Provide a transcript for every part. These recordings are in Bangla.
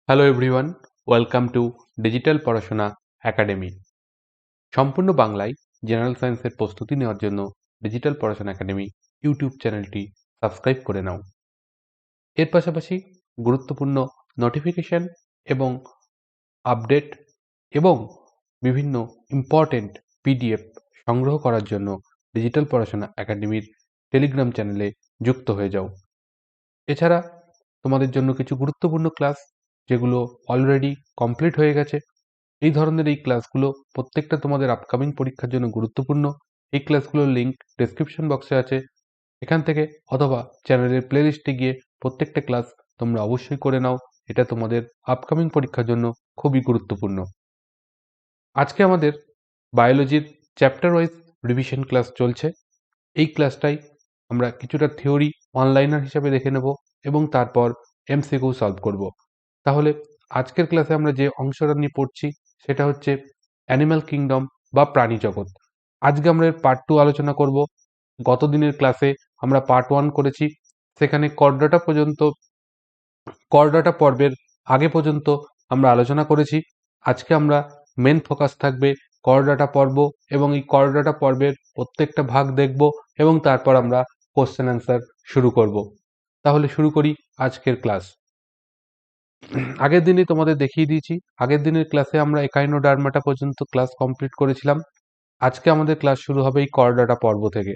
Hello everyone, welcome to digital পড়াশোনা একাডেমি। সম্পূর্ণ বাংলায় জেনারেল সায়েন্সের প্রস্তুতি নেওয়ার জন্য ডিজিটাল পড়াশোনা একাডেমি ইউটিউব চ্যানেলটি সাবস্ক্রাইব করে নাও। এর পাশাপাশি গুরুত্বপূর্ণ নোটিফিকেশন এবং আপডেট এবং বিভিন্ন ইম্পর্টেন্ট পিডিএফ সংগ্রহ করার জন্য ডিজিটাল পড়াশোনা একাডেমির টেলিগ্রাম চ্যানেলে যুক্ত হয়ে যাও। এছাড়া তোমাদের জন্য কিছু গুরুত্বপূর্ণ ক্লাস যেগুলো অলরেডি কমপ্লিট হয়ে গেছে, এই ধরনের এই ক্লাসগুলো প্রত্যেকটা তোমাদের আপকামিং পরীক্ষার জন্য গুরুত্বপূর্ণ। এই ক্লাসগুলোর লিঙ্ক ডেসক্রিপশন বক্সে আছে, এখান থেকে অথবা চ্যানেলের প্লেলিস্টে গিয়ে প্রত্যেকটা ক্লাস তোমরা অবশ্যই করে নাও। এটা তোমাদের আপকামিং পরীক্ষার জন্য খুবই গুরুত্বপূর্ণ। আজকে আমাদের বায়োলজির চ্যাপ্টার ওয়াইজ রিভিশন ক্লাস চলছে। এই ক্লাসটাই আমরা কিছুটা থিওরি অনলাইনার হিসাবে দেখে নেব এবং তারপর এমসিকিউ সলভ করব। তাহলে আজকের ক্লাসে আমরা যে অংশটা নিয়ে পড়ছি সেটা হচ্ছে অ্যানিম্যাল কিংডম বা প্রাণী জগৎ। আজকে আমরা এর পার্ট 2 আলোচনা করব। গত দিনের ক্লাসে আমরা পার্ট 1 করেছি, সেখানে করডাটা পর্বের আগে পর্যন্ত আমরা আলোচনা করেছি। আজকে আমরা মেন ফোকাস থাকবে করডাটা পর্ব এবং এই করডাটা পর্বের প্রত্যেকটা ভাগ দেখব এবং তারপর আমরা কোশ্চেন অ্যান্সার শুরু করব। তাহলে শুরু করি আজকের ক্লাস। আগের দিনে তোমাদের দেখিয়ে দিয়েছি, আগের দিনের ক্লাসে আমরা একাইনোডার্মাটা পর্যন্ত ক্লাস কমপ্লিট করেছিলাম। আজকে আমাদের ক্লাস শুরু হবে এই করডাটা পর্ব থেকে।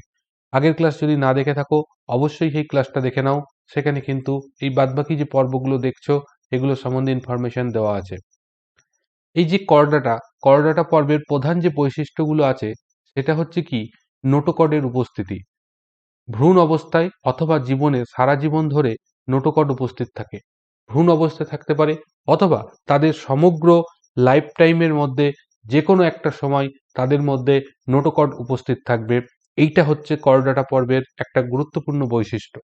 আগের ক্লাস যদি না দেখে থাকো অবশ্যই সেই ক্লাসটা দেখে নাও, সেখানে কিন্তু এই বাদবাকি যে পর্বগুলো দেখছো এগুলো সম্বন্ধে ইনফরমেশন দেওয়া আছে। এই যে করডাটা পর্বের প্রধান যে বৈশিষ্ট্যগুলো আছে সেটা হচ্ছে কি, নোটোকডের উপস্থিতি। ভ্রূণ অবস্থায় অথবা জীবনে সারা জীবন ধরে নোটোকড উপস্থিত থাকে। ভ্রূণ অবস্থায় থাকতে পারে অথবা তাদের সমগ্র লাইফ টাইমের মধ্যে যে কোনো একটা সময় তাদের মধ্যে নোটোকড উপস্থিত থাকবে। এইটা হচ্ছে করডাটা পর্বের একটা গুরুত্বপূর্ণ বৈশিষ্ট্য।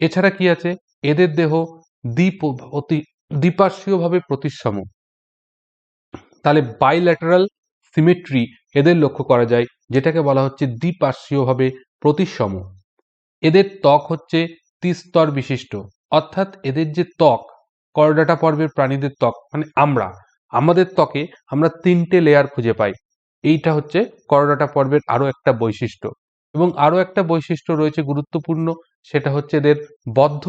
এছাড়া কি আছে, এদের দেহ দ্বিপার্শ্বীয়ভাবে প্রতিসম। তাহলে বাইল্যাটারাল সিমেট্রি এদের লক্ষ্য করা যায়, যেটাকে বলা হচ্ছে দ্বিপার্শ্বীয়ভাবে প্রতিসম। এদের ত্বক হচ্ছে ত্রিস্তর বিশিষ্ট, অর্থাৎ এদের যে ত্বক, করডাটা পর্বের প্রাণীদের ত্বক মানে আমাদের ত্বকে আমরা 3টে লেয়ার খুঁজে পাই। এইটা হচ্ছে করডাটা পর্বের আরো একটা বৈশিষ্ট্য। এবং আরো একটা বৈশিষ্ট্য রয়েছে গুরুত্বপূর্ণ, সেটা হচ্ছে এদের বদ্ধ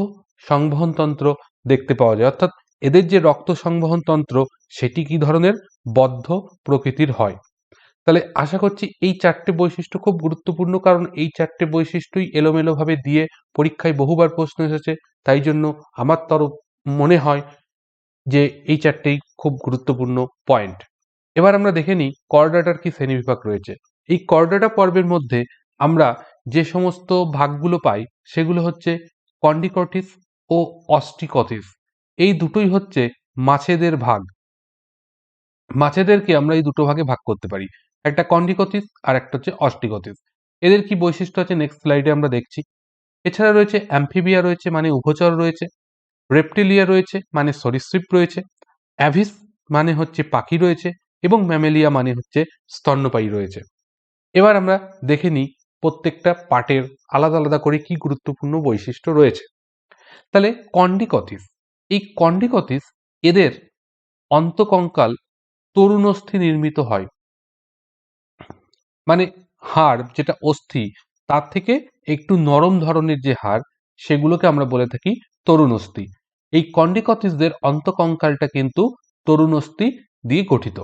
সংবহন তন্ত্র দেখতে পাওয়া যায়। অর্থাৎ এদের যে রক্ত সংবহন তন্ত্র সেটি কি ধরনের, বদ্ধ প্রকৃতির হয়। তাহলে আশা করছি এই 4টে বৈশিষ্ট্য খুব গুরুত্বপূর্ণ, কারণ এই 4টে বৈশিষ্ট্যই এলোমেলোভাবে দিয়ে পরীক্ষায় বহুবার প্রশ্ন এসেছে। তাই জন্য আমার মনে হয় যে এই 4টেই খুব গুরুত্বপূর্ণ পয়েন্ট। এবার আমরা দেখে নিই করডাটার কি শ্রেণীবিভাগ রয়েছে। এই করডাটা পর্বের মধ্যে আমরা যে সমস্ত ভাগগুলো পাই সেগুলো হচ্ছে কন্ডিকটিস ও অস্টিকটিস। এই দুটোই হচ্ছে মাছেদের ভাগ। মাছেদেরকে আমরা এই দুটো ভাগে ভাগ করতে পারি, একটা কন্ডিকটিস আর একটা হচ্ছে অস্টিকটিস। এদের কি বৈশিষ্ট্য আছে নেক্সট স্লাইডে আমরা দেখছি। এছাড়া রয়েছে অ্যাম্ফিবিয়া রয়েছে মানে উভচর রয়েছে, রেপটিলিয়া রয়েছে মানে সরীসৃপ রয়েছে, অ্যাভিস মানে হচ্ছে পাখি রয়েছে এবং ম্যামেলিয়া মানে হচ্ছে স্তন্যপায়ী রয়েছে। এবার আমরা দেখে নিই প্রত্যেকটা পার্টের আলাদা আলাদা করে কি গুরুত্বপূর্ণ বৈশিষ্ট্য রয়েছে। তাহলে কন্ডিকটিস, এই কন্ডিকটিস এদের অন্তকঙ্কাল তরুণস্থি নির্মিত হয়, মানে হাড় যেটা অস্থি তার থেকে একটু নরম ধরনের যে হাড় সেগুলোকে আমরা বলে থাকি তরুণস্থি। এই কন্ডিকটিসদের অন্তকঙ্কালটা কিন্তু তরুণস্থি দিয়ে গঠিত।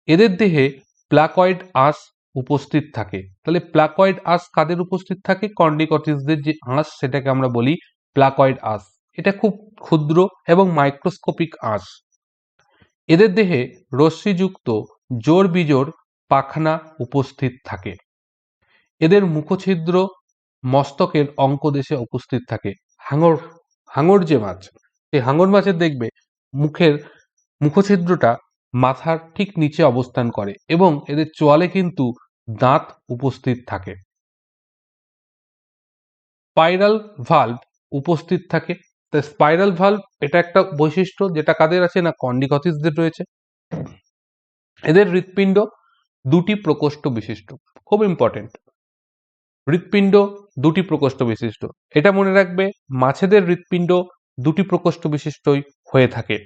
এদের দেহে প্লাকয়েড আঁশ উপস্থিত থাকে। তাহলে প্লাকয়েড আঁশ কাদের উপস্থিত থাকে, কন্ডিকটিসদের যে আঁশ সেটাকে আমরা বলি প্লাকয়েড আঁশ। এটা খুব ক্ষুদ্র এবং মাইক্রোস্কোপিক আঁশ। এদের দেহে রশ্মিযুক্ত জোড় বিজোড় পাখনা উপস্থিত থাকে। এদের মুখছিদ্র মস্তকের অঙ্কদেশে উপস্থিত থাকে। হাঙর যে মাছ, এই হাঙর মাছের দেখবে মুখছিদ্রটা মাথার ঠিক নিচে অবস্থান করে এবং এদের চোয়ালে কিন্তু দাঁত উপস্থিত থাকে। স্পাইরাল ভাল্ব উপস্থিত থাকে। স্পাইরাল ভাল্ব এটা একটা বৈশিষ্ট্য যেটা কাদের আছে না, কন্ডিকটিসদের রয়েছে। এদের হৃৎপিণ্ড দুটি প্রকোষ্ঠ বিশিষ্ট, খুব ইম্পর্টেন্ট। হৃৎপিণ্ড দুটি প্রকোষ্ঠ বিশিষ্ট, এটা মনে রাখবে, মাছেদের হৃৎপিণ্ড দুটি প্রকোষ্ঠ বিশিষ্টই হয়ে থাকে।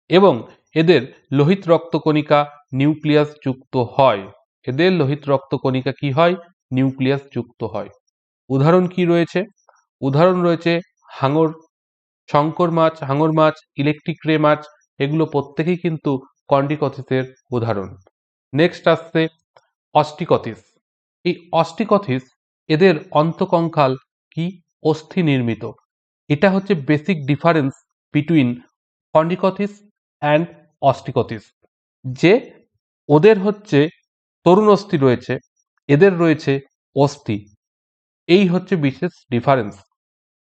এবং এদের লোহিত রক্তকণিকা নিউক্লিয়াস যুক্ত হয়। এদের লোহিত রক্তকণিকা কি হয়? নিউক্লিয়াস যুক্ত হয়। উদাহরণ কি রয়েছে? উদাহরণ রয়েছে হাঙর, শঙ্কর মাছ, হাঙর মাছ, ইলেকট্রিক রে মাছ, এগুলো প্রত্যেকেই কিন্তু কন্ডিকথিসের উদাহরণ। নেক্সট আসছে অস্টিকথিস। এই অস্টিকথিস এদের অন্তকঙ্কাল কি? অস্থি নির্মিত। এটা হচ্ছে basic difference between Chondrichthyes and অস্টিকথিস, যে ওদের হচ্ছে তরুণ অস্থি রয়েছে, এদের রয়েছে অস্থি। এই হচ্ছে বিশেষ ডিফারেন্স।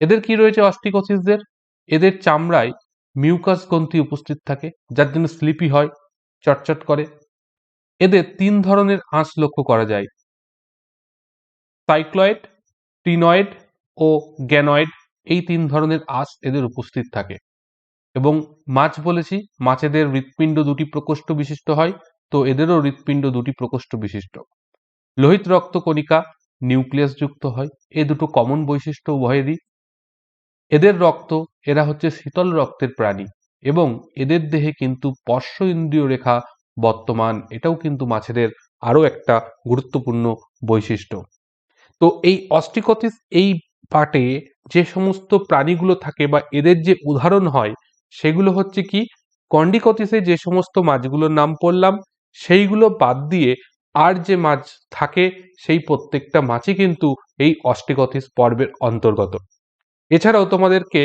এদের কি রয়েছে অস্টিকথিসদের? এদের চামড়ায় মিউকাস গ্রন্থি উপস্থিত থাকে, যার জন্য স্লিপি হয়, চটচট করে। এদের 3 ধরনের আঁশ লক্ষ্য করা যায়: সাইক্লয়েড, টিনয়েড ও গ্যানয়েড। এই 3 ধরনের আঁশ এদের উপস্থিত থাকে। এবং মাছ বলেছি, মাছেদের হৃৎপিণ্ড 2টি প্রকোষ্ঠ বিশিষ্ট হয়, তো এদেরও হৃৎপিণ্ড 2টি প্রকোষ্ঠ বিশিষ্ট। লোহিত রক্তকণিকা নিউক্লিয়াস যুক্ত হয়, এ দুটো কমন বৈশিষ্ট্য উভয়েরই। এদের রক্ত, এরা হচ্ছে শীতল রক্তের প্রাণী এবং এদের দেহে কিন্তু পর্শ ইন্দ্রিয় রেখা বর্তমান, এটাও কিন্তু মাছেদের আরও একটা গুরুত্বপূর্ণ বৈশিষ্ট্য। তো এই অস্টিকথিস এই পার্টে যে সমস্ত প্রাণীগুলো থাকে বা এদের যে উদাহরণ হয় সেগুলো হচ্ছে কি, কন্ডিকথিসে যে সমস্ত মাছগুলোর নাম পড়লাম সেইগুলো বাদ দিয়ে আর যে মাছ থাকে সেই প্রত্যেকটা মাছই কিন্তু এই অস্টিকথিস পর্বের অন্তর্গত। এছাড়াও তোমাদেরকে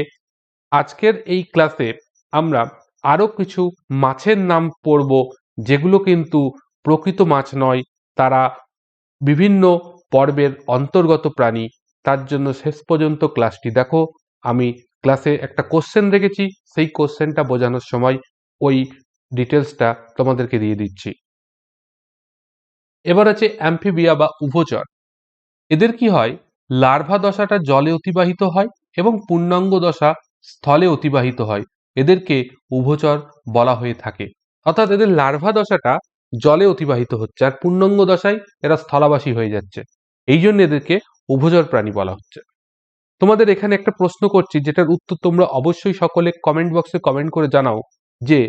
আজকের এই ক্লাসে আমরা আরও কিছু মাছের নাম পড়ব, যেগুলো কিন্তু প্রকৃত মাছ নয়, তারা বিভিন্ন পর্বের অন্তর্গত প্রাণী। তার জন্য শেষ পর্যন্ত ক্লাসটি দেখো। আমি ক্লাসে একটা কোশ্চেন রেখেছি, সেই কোশ্চেনটা বোঝানোর সময় ওই ডিটেলসটা তোমাদেরকে দিয়ে দিচ্ছি। এবার আছে অ্যাম্ফিবিয়া বা উভচর। এদের কি হয়? লার্ভা দশাটা জলে অতিবাহিত হয় এবং পূর্ণাঙ্গ দশা স্থলে অতিবাহিত হয়। এদেরকে উভচর বলা হয়ে থাকে। অর্থাৎ এদের লার্ভা দশাটা জলে অতিবাহিত হচ্ছে আর পূর্ণাঙ্গ দশায় এরা স্থলাবাসী হয়ে যাচ্ছে, এই জন্য এদেরকে উভচর প্রাণী বলা হচ্ছে। তোমাদের এখানে একটা প্রশ্ন করছি, যেটার উত্তর তোমরা অবশ্যই সকলে কমেন্ট বক্সে কমেন্ট করে জানাও, যে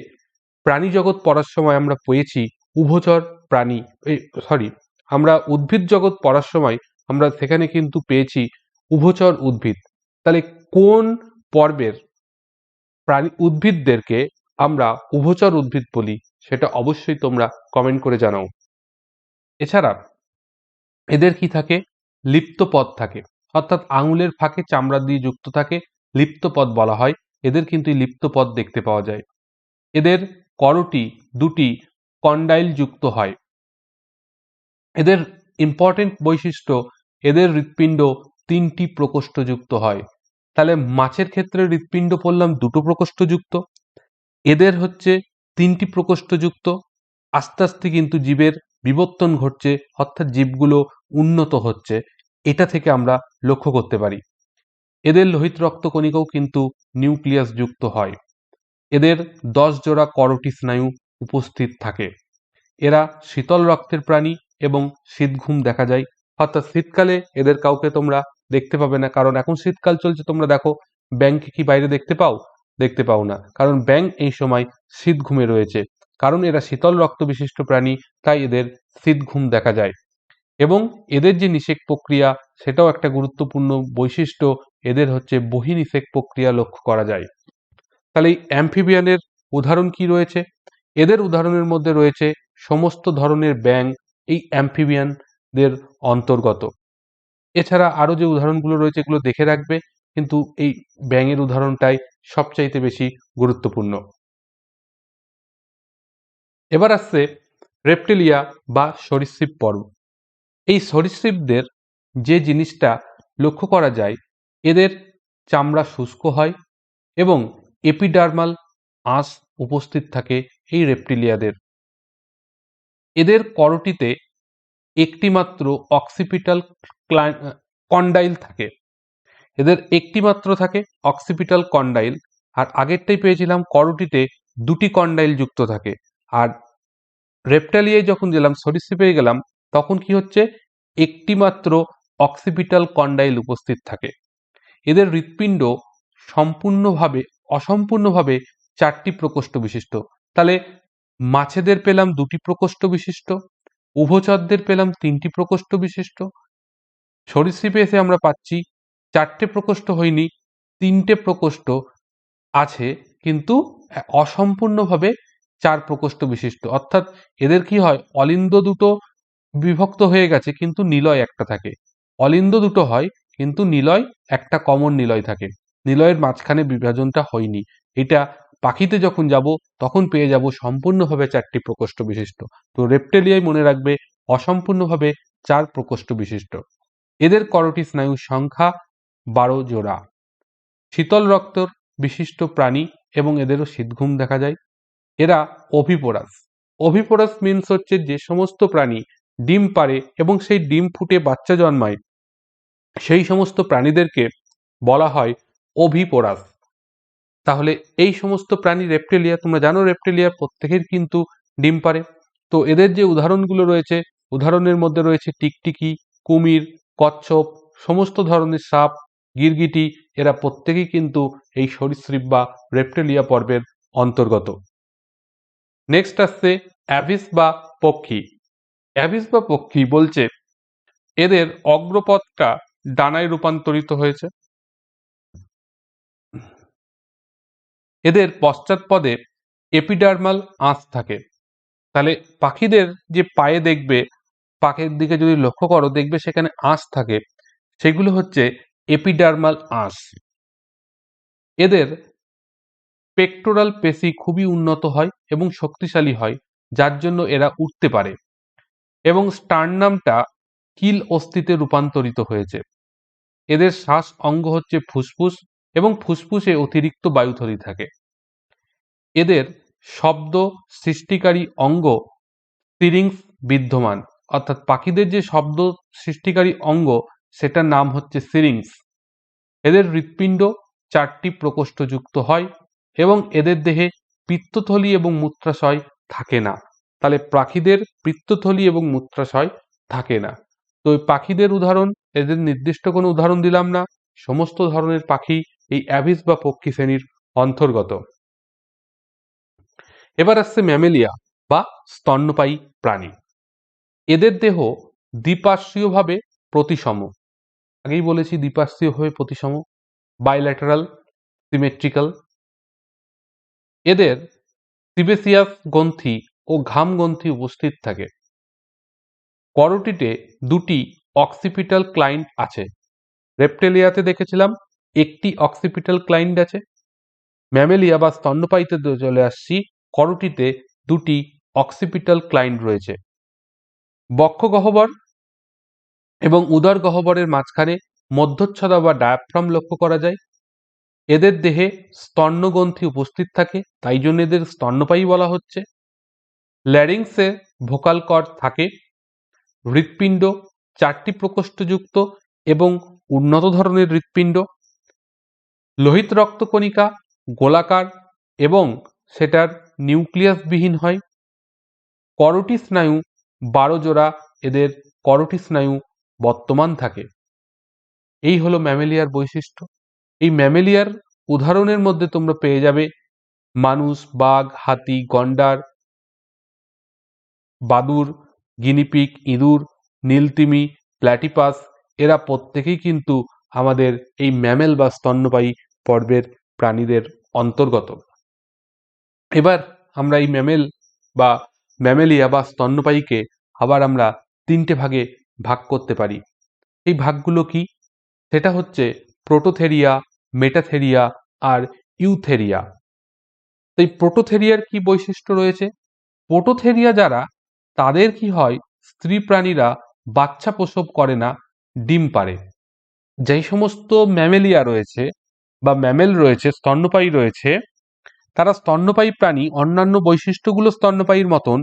প্রাণী জগৎ পড়ার সময় আমরা পেয়েছি উভচর প্রাণী, আমরা উদ্ভিদ জগৎ পড়ার সময় আমরা সেখানে কিন্তু পেয়েছি উভচর উদ্ভিদ। তাহলে কোন পর্বের প্রাণী উদ্ভিদদেরকে আমরা উভচর উদ্ভিদ বলি, সেটা অবশ্যই তোমরা কমেন্ট করে জানাও। এছাড়া এদের কি থাকে? লিপ্ত পদ থাকে, অর্থাৎ আঙুলের ফাঁকে চামড়া দিয়ে যুক্ত থাকে, লিপ্ত পদ বলা হয়। এদের কিন্তু লিপ্ত পদ দেখতে পাওয়া যায়। এদের করটি 2টি কন্ডাইল যুক্ত হয়। এদের ইম্পর্টেন্ট বৈশিষ্ট্য, এদের হৃৎপিণ্ড 3টি প্রকোষ্ঠ যুক্ত হয়। তাহলে মাছের ক্ষেত্রে হৃৎপিণ্ড পড়লাম 2টো প্রকোষ্ঠ যুক্ত, এদের হচ্ছে 3টি প্রকোষ্ঠ যুক্ত। আস্তে আস্তে কিন্তু জীবের বিবর্তন ঘটছে, অর্থাৎ জীবগুলো উন্নত হচ্ছে, এটা থেকে আমরা লক্ষ্য করতে পারি। এদের লোহিত রক্তকণিকাও কিন্তু নিউক্লিয়াস যুক্ত হয়। এদের 10 জোড়া করটি স্নায়ু উপস্থিত থাকে। এরা শীতল রক্তের প্রাণী এবং শীত ঘুম দেখা যায়। অর্থাৎ শীতকালে এদের কাউকে তোমরা দেখতে পাবে না, কারণ এখন শীতকাল চলছে। তোমরা দেখো ব্যাঙকে কি বাইরে দেখতে পাও? দেখতে পাও না, কারণ ব্যাঙ এই সময় শীত ঘুমে রয়েছে। কারণ এরা শীতল রক্ত বিশিষ্ট প্রাণী, তাই এদের শীত ঘুম দেখা যায়। এবং এদের যে নিষেক প্রক্রিয়া, সেটাও একটা গুরুত্বপূর্ণ বৈশিষ্ট্য। এদের হচ্ছে বহির্নিষেক প্রক্রিয়া লক্ষ্য করা যায়। তাহলে এই অ্যাম্ফিবিয়ানের উদাহরণ কি রয়েছে? এদের উদাহরণের মধ্যে রয়েছে সমস্ত ধরনের ব্যাঙ এই অ্যাম্ফিবিয়ানদের অন্তর্গত। এছাড়া আরও যে উদাহরণগুলো রয়েছে এগুলো দেখে রাখবে, কিন্তু এই ব্যাঙের উদাহরণটাই সবচাইতে বেশি গুরুত্বপূর্ণ। এবার আসছে রেপ্টিলিয়া বা সরীসৃপ পর্ব। এই সরীসৃপদের যে জিনিসটা লক্ষ্য করা যায়, এদের চামড়া শুষ্ক হয় এবং এপিডার্মাল আঁশ উপস্থিত থাকে এই রেপ্টিলিয়াদের। এদের করটিতে একটি মাত্র অক্সিপিটাল কন্ডাইল থাকে। এদের একটি মাত্র থাকে অক্সিপিটাল কন্ডাইল, আর আগেরটাই পেয়েছিলাম করটিতে 2টি কন্ডাইল যুক্ত থাকে। আর রেপ্টালিয়ায় যখন গেলাম, সরীসৃপে গেলাম, তখন কি হচ্ছে? একটি মাত্র অক্সিপিটাল কন্ডাইল উপস্থিত থাকে। এদের হৃৎপিণ্ড অসম্পূর্ণভাবে 4টি প্রকোষ্ঠ বিশিষ্ট। তাহলে মাছেদের পেলাম 2টি প্রকোষ্ঠ বিশিষ্ট, উভচরদের পেলাম 3টি প্রকোষ্ঠ বিশিষ্ট, সরীসৃপে এসে আমরা পাচ্ছি 4টে প্রকোষ্ঠ হয়নি, 3টে প্রকোষ্ঠ আছে, কিন্তু অসম্পূর্ণভাবে 4 প্রকোষ্ঠ বিশিষ্ট। অর্থাৎ এদের কি হয়, অলিন্দ দুটো বিভক্ত হয়ে গেছে কিন্তু নিলয় একটা থাকে। অলিন্দ দুটো হয় কিন্তু নিলয় একটা কমন নিলয় থাকে, নিলয়ের মাঝখানে বিভাজনটা হয়নি। এটা পাখিতে যখন যাব তখন পেয়ে যাব সম্পূর্ণভাবে 4টি প্রকোষ্ঠ বিশিষ্ট। তো রেপ্টেলিয়ায় মনে রাখবে অসম্পূর্ণভাবে 4 প্রকোষ্ঠ বিশিষ্ট। এদের করোটি স্নায়ুর সংখ্যা 12 জোড়া। শীতল রক্তর বিশিষ্ট প্রাণী এবং এদেরও শীতঘুম দেখা যায়। এরা ওভিপোরাস। ওভিপোরাস মিনস হচ্ছে যে সমস্ত প্রাণী ডিম পাড়ে এবং সেই ডিম ফুটে বাচ্চা জন্মায়, সেই সমস্ত প্রাণীদেরকে বলা হয় ওভিপোরাস। তাহলে এই সমস্ত প্রাণী রেপ্টেলিয়া, তোমরা জানো রেপ্টেলিয়ার প্রত্যেকের কিন্তু ডিম পাড়ে। তো এদের যে উদাহরণগুলো রয়েছে, উদাহরণের মধ্যে রয়েছে টিকটিকি, কুমির, কচ্ছপ, সমস্ত ধরনের সাপ, গিরগিটি, এরা প্রত্যেকেই কিন্তু এই সরীসৃপ বা রেপ্টেলিয়া পর্বের অন্তর্গত। নেক্সট আসছে অ্যাভিস বা পক্ষী। অ্যাভিস বা পক্ষী বলছে এদের অগ্রপদটা ডানায় রূপান্তরিত হয়েছে। এদের পশ্চাৎপদে এপিডার্মাল আঁশ থাকে। তাহলে পাখিদের যে পায়ে দেখবে, পাখির দিকে যদি লক্ষ্য করো দেখবে সেখানে আঁশ থাকে, সেগুলো হচ্ছে এপিডার্মাল আঁশ। এদের পেক্টোরাল পেশি খুবই উন্নত হয় এবং শক্তিশালী হয়, যার জন্য এরা উঠতে পারে, এবং স্টার্নামটা কিল অস্থিতে রূপান্তরিত হয়েছে। এদের শ্বাস অঙ্গ হচ্ছে ফুসফুস এবং ফুসফুসে অতিরিক্ত বায়ুথলি থাকে। এদের শব্দ সৃষ্টিকারী অঙ্গ সিরিংস বিদ্যমান, অর্থাৎ পাখিদের যে শব্দ সৃষ্টিকারী অঙ্গ সেটার নাম হচ্ছে সিরিংস। এদের হৃৎপিণ্ড 4টি প্রকোষ্ঠযুক্ত হয় এবং এদের দেহে পিত্তথলি এবং মূত্রাশয় থাকে না। তাহলে পাখিদের পিত্তথলি এবং মূত্রাশয় থাকে না। তো এই পাখিদের উদাহরণ, এদের নির্দিষ্ট কোনো উদাহরণ দিলাম না, সমস্ত ধরনের পাখি এই অ্যাভিস বা পক্ষী শ্রেণীর অন্তর্গত। এবার আসছে ম্যামেলিয়া বা স্তন্যপায়ী প্রাণী। এদের দেহ দ্বিপার্শ্বীয়ভাবে প্রতিসম। আগেই বলেছি দ্বিপার্শ্বীয়ভাবে প্রতিসম, বাইল্যাটারাল সিমেট্রিক্যাল। এদের সিবেসিয়াস গ্রন্থি ও ঘাম গ্রন্থি উপস্থিত থাকে। করোটিতে 2টি অক্সিপিটাল ক্লাইন্ট আছে। রেপ্টেলিয়াতে দেখেছিলাম একটি অক্সিপিটাল ক্লাইন্ট আছে। ম্যামেলিয়া বা স্তন্যপায়ীতে চলে আসছি, করোটিতে 2টি অক্সিপিটাল ক্লাইন্ট রয়েছে। বক্ষ গহ্বর এবং উদর গহ্বরের মাঝখানে মধ্যচ্ছদা বা ডায়াফ্রাম লক্ষ্য করা যায়। এদের দেহে স্তন্যগ্রন্থি উপস্থিত থাকে, তাই জন্য এদের স্তন্যপায়ী বলা হচ্ছে। ল্যারিংসে ভোকাল কর্ড থাকে। হৃৎপিণ্ড 4টি প্রকোষ্ঠযুক্ত এবং উন্নত ধরনের হৃৎপিণ্ড। লোহিত রক্তকণিকা গোলাকার এবং সেটার নিউক্লিয়াসবিহীন হয়। করোটি স্নায়ু 12 জোড়া, এদের করোটি স্নায়ু বর্তমান থাকে। এই হলো ম্যামেলিয়ার বৈশিষ্ট্য। এই ম্যামেলিয়ার উদাহরণের মধ্যে তোমরা পেয়ে যাবে মানুষ, বাঘ, হাতি, গন্ডার, বাদুড়, গিনিপিগ, ইঁদুর, নীলতিমি, প্ল্যাটিপাস, এরা প্রত্যেকেই কিন্তু আমাদের এই ম্যামেল বা স্তন্যপায়ী পর্বের প্রাণীদের অন্তর্গত। এবার আমরা এই ম্যামেল বা ম্যামেলিয়া বা স্তন্যপায়ীকে আবার আমরা 3টে ভাগে ভাগ করতে পারি। এই ভাগগুলো কি? সেটা হচ্ছে প্রোটোথেরিয়া, মেটাথেরিয়া আর ইউথেরিয়া। এই প্রোটোথেরিয়ার কি বৈশিষ্ট্য রয়েছে? প্রোটোথেরিয়া যারা, তাদের কি হয়, স্ত্রী প্রাণীরা বাচ্চা প্রসব করে না, ডিম পাড়ে। যেই সমস্ত ম্যামেলিয়া রয়েছে বা ম্যামেল রয়েছে, স্তন্যপায়ী রয়েছে, তারা স্তন্যপায়ী প্রাণী, অন্যান্য বৈশিষ্ট্যগুলো স্তন্যপায়ীর মতন,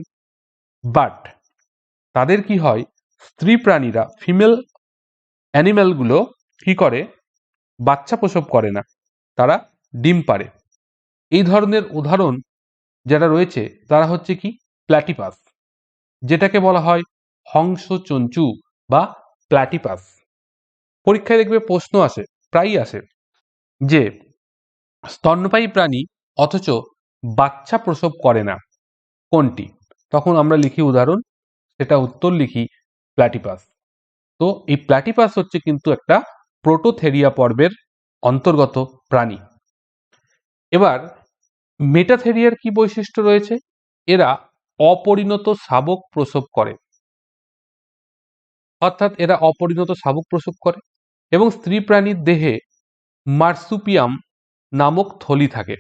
বাট তাদের কি হয়, স্ত্রী প্রাণীরা, ফিমেল অ্যানিম্যালগুলো কি করে, বাচ্চা প্রসব করে না, তারা ডিম পাড়ে। এই ধরনের উদাহরণ যারা রয়েছে তারা হচ্ছে কি, প্ল্যাটিপাস, যেটাকে বলা হয় হংস চঞ্চু বা প্ল্যাটিপাস। পরীক্ষায় দেখবে প্রশ্ন আসে, প্রায়ই আসে, যে স্তন্যপায়ী প্রাণী অথচ বাচ্চা প্রসব করে না কোনটি? তখন আমরা লিখি উদাহরণ, সেটা উত্তর লিখি প্ল্যাটিপাস। তো এই প্ল্যাটিপাস হচ্ছে কিন্তু একটা প্রোটোথেরিয়া পর্বের অন্তর্গত প্রাণী। এবার মেটাথেরিয়ার কি বৈশিষ্ট্য রয়েছে? এরা অপরিণত শাবক প্রসব করে, অর্থাৎ এরা অপরিণত শাবক প্রসব করে এবং স্ত্রী প্রাণীর দেহে মার্সুপিয়াম নামক থলি থাকে,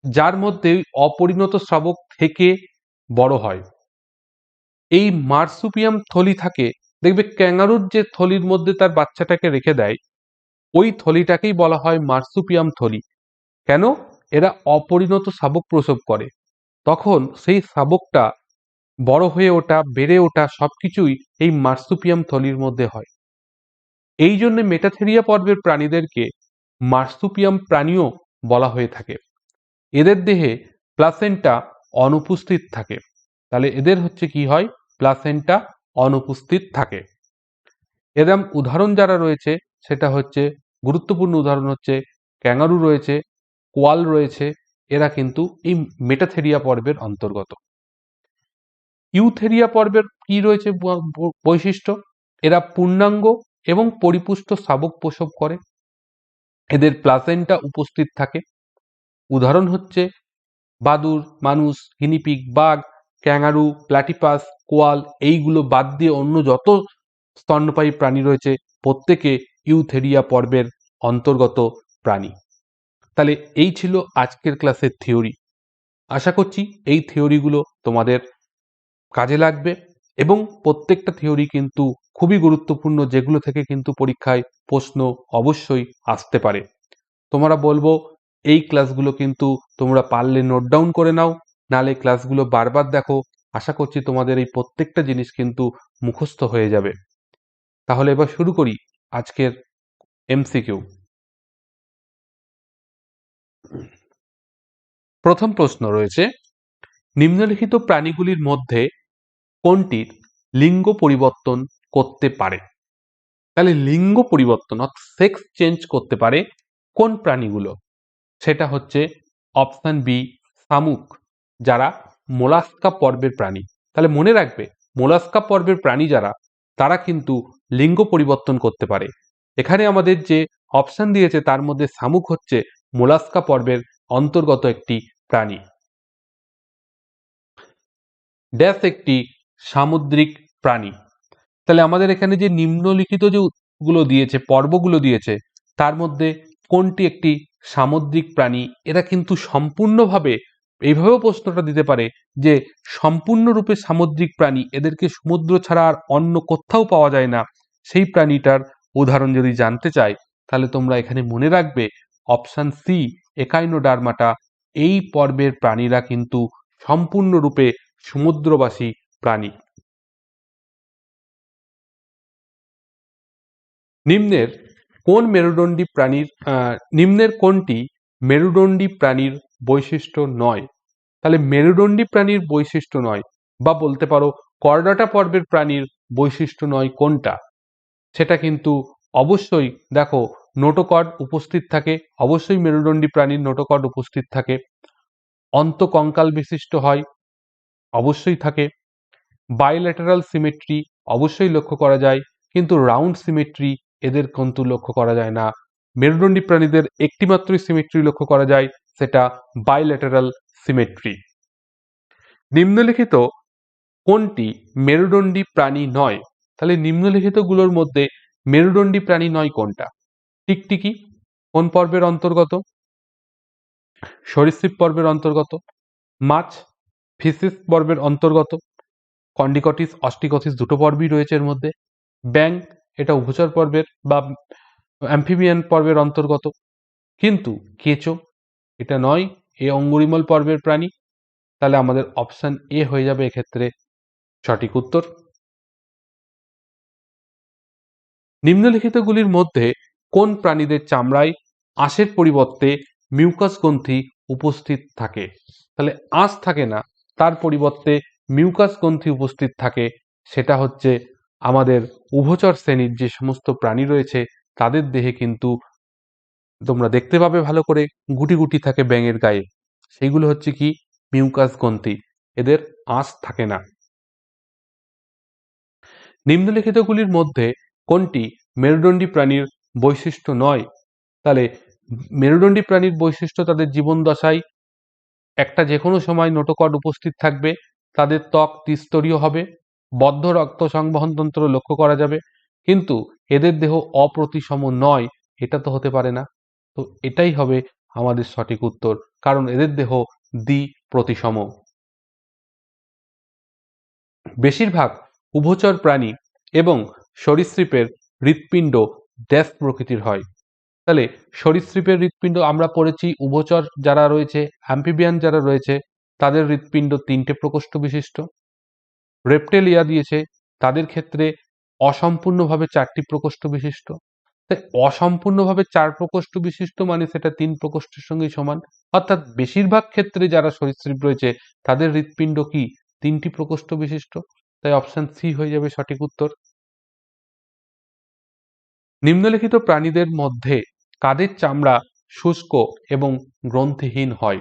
যার মধ্যে অপরিণত শাবক থেকে বড় হয়। এই মার্সুপিয়াম থলি থাকে, দেখবে ক্যাঙ্গারুর যে থলির মধ্যে তার বাচ্চাটাকে রেখে দেয়, ওই থলিটাকেই বলা হয় মার্সুপিয়াম থলি। কেন? এরা অপরিণত শাবক প্রসব করে, তখন সেই শাবকটা বড় হয়ে ওঠা, বেড়ে ওঠা সবকিছুই এই মার্সুপিয়াম থলির মধ্যে হয়। এই জন্য মেটাথেরিয়া পর্বের প্রাণীদেরকে মার্সুপিয়াম প্রাণীও বলা হয়ে থাকে। এদের দেহে প্লাসেন্টা অনুপস্থিত থাকে। তাহলে এদের হচ্ছে কি হয়? প্লাসেন্টা অনুপস্থিত থাকে। এরম উদাহরণ যারা রয়েছে সেটা হচ্ছে, গুরুত্বপূর্ণ উদাহরণ হচ্ছে ক্যাঙ্গারু রয়েছে, কোয়াল রয়েছে, এরা কিন্তু এই মেটাথেরিয়া পর্বের অন্তর্গত। ইউথেরিয়া পর্বের কি রয়েছে বৈশিষ্ট্য? এরা পূর্ণাঙ্গ এবং পরিপুষ্ট শাবক প্রসব করে, এদের প্লাসেন্টা উপস্থিত থাকে। উদাহরণ হচ্ছে বাদুড়, মানুষ, গিনিপিগ, বাঘ, ক্যাঙ্গারু, প্ল্যাটিপাস, কোয়াল, এইগুলো বাদ দিয়ে অন্য যত স্তন্যপায়ী প্রাণী রয়েছে প্রত্যেকে ইউথেরিয়া পর্বের অন্তর্গত প্রাণী। তাহলে এই ছিল আজকের ক্লাসের থিওরি। আশা করছি এই থিওরিগুলো তোমাদের কাজে লাগবে এবং প্রত্যেকটা থিওরি কিন্তু খুবই গুরুত্বপূর্ণ, যেগুলো থেকে কিন্তু পরীক্ষায় প্রশ্ন অবশ্যই আসতে পারে। তোমরা বলবো এই ক্লাসগুলো কিন্তু তোমরা পারলে নোট ডাউন করে নাও, নালে ক্লাসগুলো বারবার দেখো। আশা করছি তোমাদের এই প্রত্যেকটা জিনিস কিন্তু মুখস্থ হয়ে যাবে। তাহলে এবার শুরু করি আজকের এমসিকিউ। প্রথম প্রশ্ন রয়েছে, নিম্নলিখিত প্রাণীগুলির মধ্যে কোনটির লিঙ্গ পরিবর্তন করতে পারে? তাহলে লিঙ্গ পরিবর্তন অর্থাৎ সেক্স চেঞ্জ করতে পারে কোন প্রাণীগুলো? সেটা হচ্ছে অপশন বি, শামুক, যারা মোলাস্কা পর্বের প্রাণী। তাহলে মনে রাখবে, মোলাস্কা পর্বের প্রাণী যারা, তারা কিন্তু লিঙ্গ পরিবর্তন করতে পারে। এখানে আমাদের যে অপশন দিয়েছে তার মধ্যে শামুক হচ্ছে মোলাস্কা পর্বের অন্তর্গত একটি প্রাণী। ড্যাশ একটি সামুদ্রিক প্রাণী। তাহলে আমাদের এখানে যে নিম্নলিখিত যে গুলো দিয়েছে, পর্বগুলো দিয়েছে, তার মধ্যে কোনটি একটি সামুদ্রিক প্রাণী? এরা কিন্তু সম্পূর্ণভাবে এইভাবেও প্রশ্নটা দিতে পারে যে সম্পূর্ণরূপে সামুদ্রিক প্রাণী, এদেরকে সমুদ্র ছাড়া আর অন্য কোথাও পাওয়া যায় না। সেই প্রাণীটার উদাহরণ যদি জানতে চাই, তাহলে তোমরা এখানে মনে রাখবে অপশন সি, একাইনোডার্মাটা। এই পর্বের প্রাণীরা কিন্তু সম্পূর্ণরূপে সমুদ্রবাসী প্রাণী। নিম্নের কোনটি মেরুদণ্ডী প্রাণীর বৈশিষ্ট্য নয়? তাহলে মেরুদণ্ডী প্রাণীর বৈশিষ্ট্য নয়, বা বলতে পারো করডাটা পর্বের প্রাণীর বৈশিষ্ট্য নয় কোনটা? সেটা কিন্তু অবশ্যই দেখো, নোটোকর্ড উপস্থিত থাকে, অবশ্যই মেরুদণ্ডী প্রাণীর নোটোকর্ড উপস্থিত থাকে। অন্তকঙ্কাল বিশিষ্ট হয়, অবশ্যই থাকে। বাইল্যাটারাল সিমেট্রি অবশ্যই লক্ষ্য করা যায়, কিন্তু রাউন্ড সিমেট্রি এদের কিন্তু লক্ষ্য করা যায় না। মেরুদণ্ডী প্রাণীদের একটিমাত্রই সিমেট্রি লক্ষ্য করা যায়, সেটা বাইল্যাটারাল সিমেট্রি। নিম্নলিখিত কোনটি মেরুদণ্ডী প্রাণী নয়? তাহলে নিম্নলিখিত গুলোর মধ্যে মেরুদণ্ডী প্রাণী নয় কোনটা? টিকটিকি কোন পর্বের অন্তর্গত? সরীসৃপ পর্বের অন্তর্গত। মাছ ফিসিস পর্বের অন্তর্গত। কন্ডিকটিস, অস্টিকটিস দুটো পর্বই রয়েছে এর মধ্যে। ব্যাং, এটা উভচর পর্বের বা অ্যাম্ফিবিয়ান পর্বের অন্তর্গত। কিন্তু কেঁচো এটা নয়, এ অঙ্গুরিমল পর্বের প্রাণী। তাহলে আমাদের অপশন এ হয়ে যাবে এক্ষেত্রে সঠিক উত্তর। নিম্নলিখিতগুলির মধ্যে কোন প্রাণীদের চামড়ায় আঁশের পরিবর্তে মিউকাস গ্রন্থি উপস্থিত থাকে? তাহলে আঁশ থাকে না, তার পরিবর্তে মিউকাস গ্রন্থি উপস্থিত থাকে। সেটা হচ্ছে আমাদের উভচর শ্রেণীর যে সমস্ত প্রাণী রয়েছে তাদের দেহে কিন্তু তোমরা দেখতে পাবে ভালো করে গুটি গুটি থাকে ব্যাঙের গায়ে, সেইগুলো হচ্ছে কি মিউকাস গ্রন্থি, এদের আঁশ থাকে না। নিম্নলিখিতগুলির মধ্যে কোনটি মেরুদণ্ডী প্রাণীর বৈশিষ্ট্য নয়? তাহলে মেরুদণ্ডী প্রাণীর বৈশিষ্ট্য তাদের জীবন দশায় একটা যে কোনো সময় নোটোকর্ড উপস্থিত থাকবে, তাদের ত্বক ত্রিস্তরীয় হবে, বদ্ধ রক্ত সংবহন তন্ত্র লক্ষ্য করা যাবে, কিন্তু এদের দেহ অপ্রতিসম নয়, এটা তো হতে পারে না। তো এটাই হবে আমাদের সঠিক উত্তর, কারণ এদের দেহ দ্বিপ্রতিসম। বেশিরভাগ উভচর প্রাণী এবং সরীসৃপের হৃৎপিণ্ড ড্যাশ প্রকৃতির হয়। তাহলে সরীসৃপের হৃৎপিণ্ড আমরা পড়েছি, উভচর যারা রয়েছে, অ্যাম্ফিবিয়ান যারা রয়েছে, তাদের হৃৎপিণ্ড 3টে প্রকোষ্ঠ বিশিষ্ট। রেপ্টেলিয়া দিয়েছে, তাদের ক্ষেত্রে অসম্পূর্ণভাবে 4টি প্রকোষ্ঠ বিশিষ্ট। তাই অসম্পূর্ণভাবে 4 প্রকোষ্ঠ বিশিষ্ট মানে সেটা 3 প্রকোষ্ঠের সঙ্গেই সমান। অর্থাৎ বেশিরভাগ ক্ষেত্রে যারা সরীসৃপ রয়েছে তাদের হৃৎপিণ্ড কি 3টি প্রকোষ্ঠ বিশিষ্ট। তাই অপশন সি হয়ে যাবে সঠিক উত্তর। নিম্নলিখিত প্রাণীদের মধ্যে কাদের চামড়া শুষ্ক এবং গ্রন্থিহীন হয়?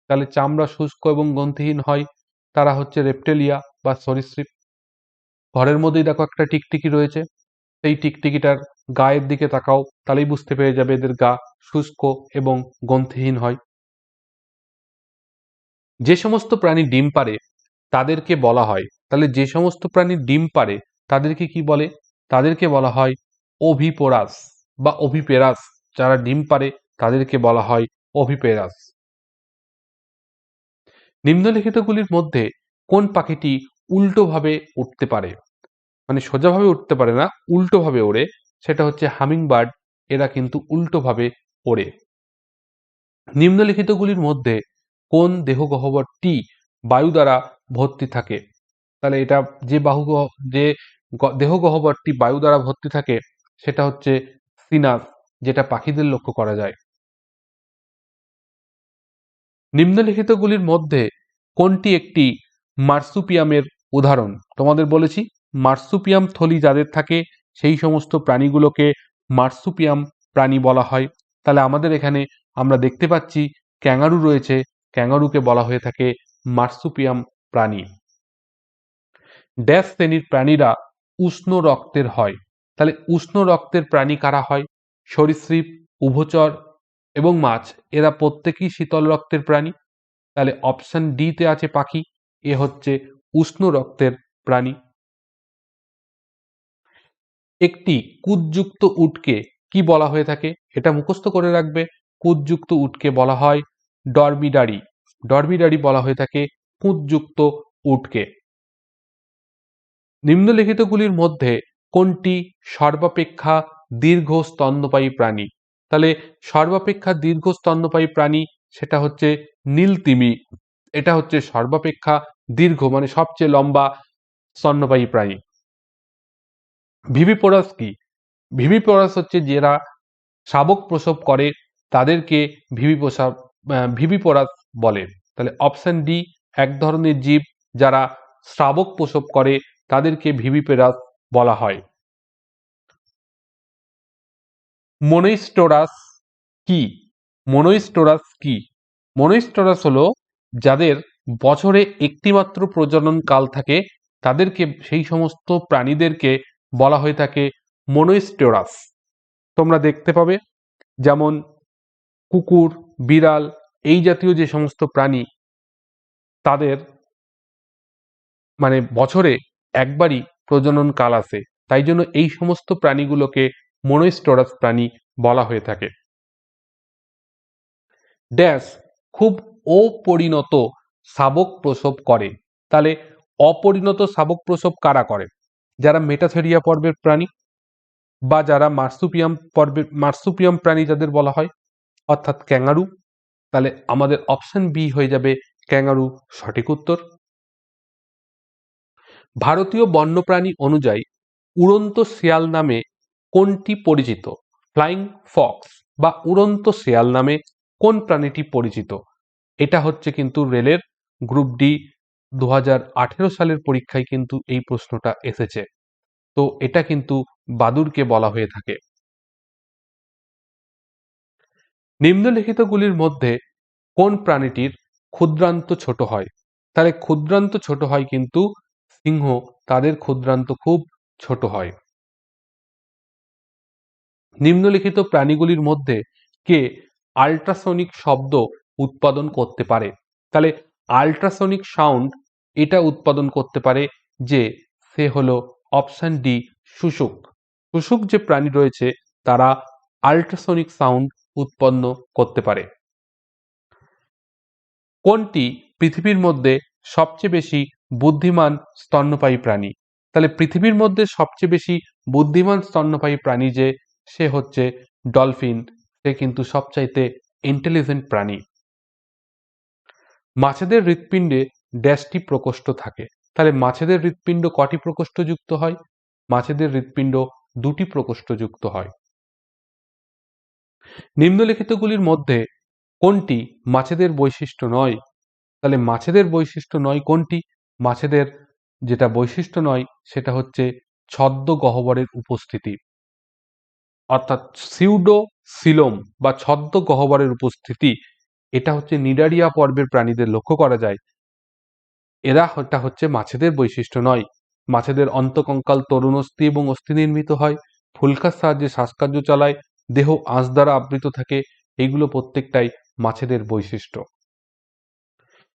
তাহলে চামড়া শুষ্ক এবং গ্রন্থিহীন হয়, তারা হচ্ছে রেপ্টেলিয়া বা সরীসৃপ। ঘরের মধ্যেই দেখো একটা টিকটিকি রয়েছে, সেই টিকটিকিটার গায়ের দিকে তাকাও, তাহলেই বুঝতে পেরে যাবে এদের গা শুষ্ক এবং গ্রন্থিহীন হয়। যে সমস্ত প্রাণী ডিম পাড়ে তাদেরকে বলা হয়, তাহলে যে সমস্ত প্রাণী ডিম পাড়ে তাদেরকে কি বলে? তাদেরকে বলা হয় ওভিপোরাস বা ওভিপেরাস। যারা ডিম পাড়ে তাদেরকে বলা হয় ওভিপেরাস। নিম্নলিখিতগুলির মধ্যে কোন পাখিটি উল্টোভাবে উঠতে পারে? মানে সোজাভাবে উঠতে পারে না, উল্টোভাবে ওড়ে, সেটা হচ্ছে হামিং বার্ড। এরা কিন্তু উল্টোভাবে ওড়ে। নিম্নলিখিতগুলির মধ্যে কোন দেহগহ্বরটি বায়ু দ্বারা ভর্তি থাকে? তাহলে এটা যে দেহগহ্বরটি বায়ু দ্বারা ভর্তি থাকে সেটা হচ্ছে সিনাস, যেটা পাখিদের লক্ষ্য করা যায়। নিম্নলিখিতগুলির মধ্যে কোনটি একটি মার্সুপিয়ামের উদাহরণ? তোমাদের বলেছি মার্সুপিয়াম থলি যাদের থাকে সেই সমস্ত প্রাণীগুলোকে মার্সুপিয়াম প্রাণী বলা হয়। তাহলে আমাদের এখানে আমরা দেখতে পাচ্ছি ক্যাঙ্গারু রয়েছে, ক্যাঙ্গারুকে বলা হয়ে থাকে মার্সুপিয়াম প্রাণী। ড্যাশ শ্রেণীর প্রাণীরা উষ্ণ রক্তের হয়? তাহলে উষ্ণ রক্তের প্রাণী কারা হয়? সরীসৃপ, উভচর এবং মাছ, এরা প্রত্যেকেই শীতল রক্তের প্রাণী। তাহলে অপশন ডি তে আছে পাখি, এ হচ্ছে উষ্ণ রক্তের প্রাণী। একটি কুদযুক্ত উটকে কি বলা হয়ে থাকে? এটা মুখস্থ করে রাখবে। কুদযুক্ত উটকে বলা হয় ডরমিডারি। ডরমিডারি বলা হয়ে থাকে কুদযুক্ত উটকে। নিম্নলিখিতগুলির মধ্যে কোনটি সর্বাপেক্ষা দীর্ঘ স্তন্যপায়ী প্রাণী? তাহলে সর্বাপেক্ষা দীর্ঘ স্তন্যপায়ী প্রাণী সেটা হচ্ছে নীলতিমি। এটা হচ্ছে সর্বাপেক্ষা দীর্ঘ মানে সবচেয়ে লম্বা স্তন্যপায়ী প্রাণী। ভিভিপোরাস কি? ভিভিপোরাস হচ্ছে যারা শাবক প্রসব করে তাদেরকে ভিভিপোরাস বলে। তাহলে অপশন ডি, এক ধরনের জীব যারা শাবক প্রসব করে তাদেরকে ভিভিপোরাস বলা হয়। মোনোস্টোরাস কি? মোনোস্টোরাস কি? মোনোস্টোরাস হলো যাদের বছরে একটিমাত্র প্রজনন কাল থাকে, তাদেরকে সেই সমস্ত প্রাণীদেরকে বলা হয়ে থাকে মোনোস্টোরাস। তোমরা দেখতে পাবে যেমন কুকুর, বিড়াল এই জাতীয় যে সমস্ত প্রাণী তাদের মানে বছরে একবারই প্রজনন কাল আসে, তাই জন্য এই সমস্ত প্রাণীগুলোকে মোনোস্টোরাস প্রাণী বলা হয়ে থাকে। ড্যাশ খুব অপরিণত শাবক প্রসব করে? তাহলে অপরিণত শাবক প্রসব কারা করে? যারা মেটাথেরিয়া পর্বের প্রাণী বা যারা মার্সুপিয়াম প্রাণী যাদের বলা হয়, অর্থাৎ ক্যাঙ্গারু। তাহলে আমাদের অপশন বি হয়ে যাবে ক্যাঙ্গারু সঠিক উত্তর। ভারতীয় বন্যপ্রাণী অনুযায়ী উড়ন্ত শেয়াল নামে কোনটি পরিচিত? ফ্লাইং ফক্স বা উড়ন্ত শেয়াল নামে কোন প্রাণীটি পরিচিত? এটা হচ্ছে কিন্তু রেলের গ্রুপ ডি 2018 সালের পরীক্ষায় কিন্তু এই প্রশ্নটা এসেছে। তো এটা কিন্তু বাদুড়কে বলা হয়ে থাকে। নিম্নলিখিতগুলির মধ্যে কোন প্রাণীটির ক্ষুদ্রান্ত ছোট হয়? তাহলে ক্ষুদ্রান্ত ছোট হয় কিন্তু সিংহ, তাদের ক্ষুদ্রান্ত খুব ছোট হয়। নিম্নলিখিত প্রাণীগুলির মধ্যে কে আল্ট্রাসনিক শব্দ উৎপাদন করতে পারে? তাহলে আল্ট্রাসনিক সাউন্ড এটা উৎপাদন করতে পারে যে, সে হলো অপশন ডি, শুশুক। শুশুক যে প্রাণী রয়েছে তারা আল্ট্রাসনিক সাউন্ড উৎপন্ন করতে পারে। কোনটি পৃথিবীর মধ্যে সবচেয়ে বেশি বুদ্ধিমান স্তন্যপায়ী প্রাণী? তাহলে পৃথিবীর মধ্যে সবচেয়ে বেশি বুদ্ধিমান স্তন্যপায়ী প্রাণী যে, সে হচ্ছে ডলফিন। সে কিন্তু সবচাইতে ইন্টেলিজেন্ট প্রাণী। মাছেদের হৃৎপিণ্ডে ড্যাশটি প্রকোষ্ঠ থাকে? তাহলে মাছেদের হৃৎপিণ্ড কটি প্রকোষ্ঠ যুক্ত হয়? মাছেদের হৃৎপিণ্ড দুটি প্রকোষ্ঠ যুক্ত হয়। নিম্নলিখিতগুলির মধ্যে কোনটি মাছেদের বৈশিষ্ট্য নয়? তাহলে মাছেদের বৈশিষ্ট্য নয় কোনটি? মাছেদের যেটা বৈশিষ্ট্য নয় সেটা হচ্ছে ছদ্ম গহ্বরের উপস্থিতি, অর্থাৎ সিউডো সিলোম বা ছদ্ম গহ্বরের উপস্থিতি। এটা হচ্ছে নিডারিয়া পর্বের প্রাণীদের লক্ষ্য করা যায়। এটা হচ্ছে মাছেদের বৈশিষ্ট্য নয়। মাছেদের অন্তকঙ্কাল তরুণ অস্থি এবং অস্থি নির্মিত হয়, ফুলকার সাহায্যে শ্বাসকার্য চালায়, দেহ আঁশ দ্বারা আবৃত থাকে। এগুলো প্রত্যেকটাই মাছেদের বৈশিষ্ট্য।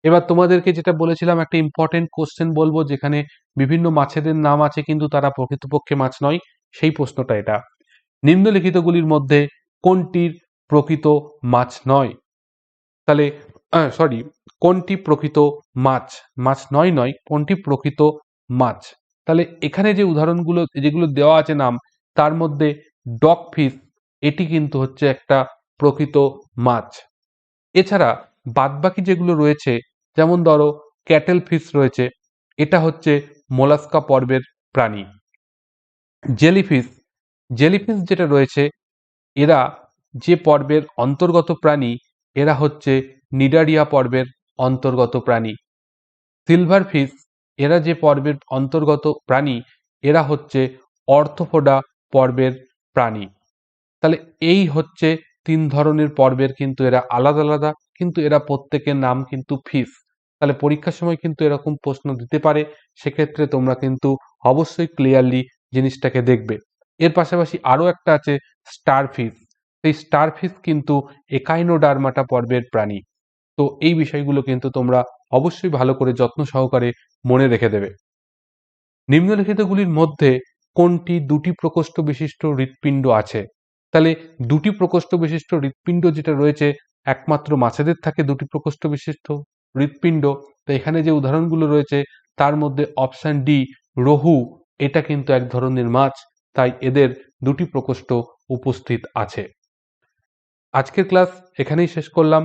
এবার তোমাদেরকে যেটা বলেছিলাম, একটা ইম্পর্টেন্ট কোশ্চেন বলবো যেখানে বিভিন্ন মাছেদের নাম আছে কিন্তু তারা প্রকৃতপক্ষে মাছ নয়, সেই প্রশ্নটা এটা। নিম্নলিখিতগুলির মধ্যে কোনটির প্রকৃত মাছ নয়? তাহলে কোনটি প্রকৃত মাছ? মাছ নয় নয়, কোনটি প্রকৃত মাছ? তাহলে এখানে যে উদাহরণগুলো যেগুলো দেওয়া আছে নাম, তার মধ্যে ডগ ফিশ এটি কিন্তু হচ্ছে একটা প্রকৃত মাছ। এছাড়া বাদবাকি যেগুলো রয়েছে, যেমন ধরো ক্যাটেল ফিশ রয়েছে, এটা হচ্ছে মোলাস্কা পর্বের প্রাণী। জেলিফিশ যেটা রয়েছে, এরা যে পর্বের অন্তর্গত প্রাণী, এরা হচ্ছে নিডারিয়া পর্বের অন্তর্গত প্রাণী। সিলভার ফিশ এরা যে পর্বের অন্তর্গত প্রাণী, এরা হচ্ছে অর্থোপোডা পর্বের প্রাণী। তাহলে এই হচ্ছে তিন ধরনের পর্বের, কিন্তু এরা আলাদা আলাদা, কিন্তু এরা প্রত্যেকের নাম কিন্তু ফিশ। তাহলে পরীক্ষার সময় কিন্তু এরকম প্রশ্ন দিতে পারে, সেক্ষেত্রে তোমরা কিন্তু অবশ্যই ক্লিয়ারলি জিনিসটাকে দেখবে। এর পাশাপাশি আরও একটা আছে স্টার ফিশ। এই স্টার ফিশ কিন্তু একাইনোডার্মাটা পর্বের প্রাণী। তো এই বিষয়গুলো কিন্তু তোমরা অবশ্যই ভালো করে যত্ন সহকারে মনে রেখে দেবে। নিম্নলিখিতগুলির মধ্যে কোনটি দুটি প্রকোষ্ঠ বিশিষ্ট হৃৎপিণ্ড আছে? তাহলে দুটি প্রকোষ্ঠ বিশিষ্ট হৃৎপিণ্ড যেটা রয়েছে, একমাত্র মাছেদের থাকে দুটি প্রকোষ্ঠ বিশিষ্ট হৃৎপিণ্ড। তো এখানে যে উদাহরণগুলো রয়েছে তার মধ্যে অপশন ডি, রোহু, এটা কিন্তু এক ধরনের মাছ, তাই এদের দুটি প্রকোষ্ঠ উপস্থিত আছে। আজকের ক্লাস এখানেই শেষ করলাম।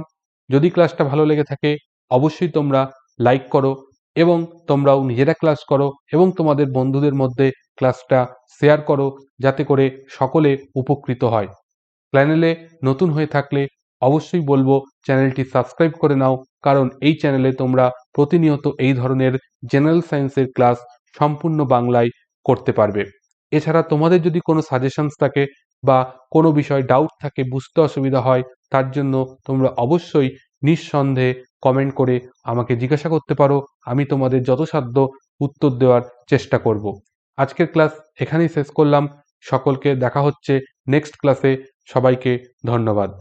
যদি ক্লাসটা ভালো লেগে থাকে অবশ্যই তোমরা লাইক করো এবং তোমরাও নিজেরা ক্লাস করো এবং তোমাদের বন্ধুদের মধ্যে ক্লাসটা শেয়ার করো, যাতে করে সকলে উপকৃত হয়। চ্যানেলে নতুন হয়ে থাকলে অবশ্যই বলবো চ্যানেলটি সাবস্ক্রাইব করে নাও, কারণ এই চ্যানেলে তোমরা প্রতিনিয়ত এই ধরনের জেনারেল সায়েন্সের ক্লাস সম্পূর্ণ বাংলায় করতে পারবে। এছাড়া তোমাদের যদি কোনো সাজেশনস থাকে বা কোনো বিষয় ডাউট থাকে, বুঝতে অসুবিধা হয়, তার জন্য তোমরা অবশ্যই নিঃসন্দেহে কমেন্ট করে আমাকে জিজ্ঞাসা করতে পারো। আমি তোমাদের যথাসাধ্য উত্তর দেওয়ার চেষ্টা করব। আজকের ক্লাস এখানেই শেষ করলাম। সকলকে দেখা হচ্ছে নেক্সট ক্লাসে। সবাইকে ধন্যবাদ।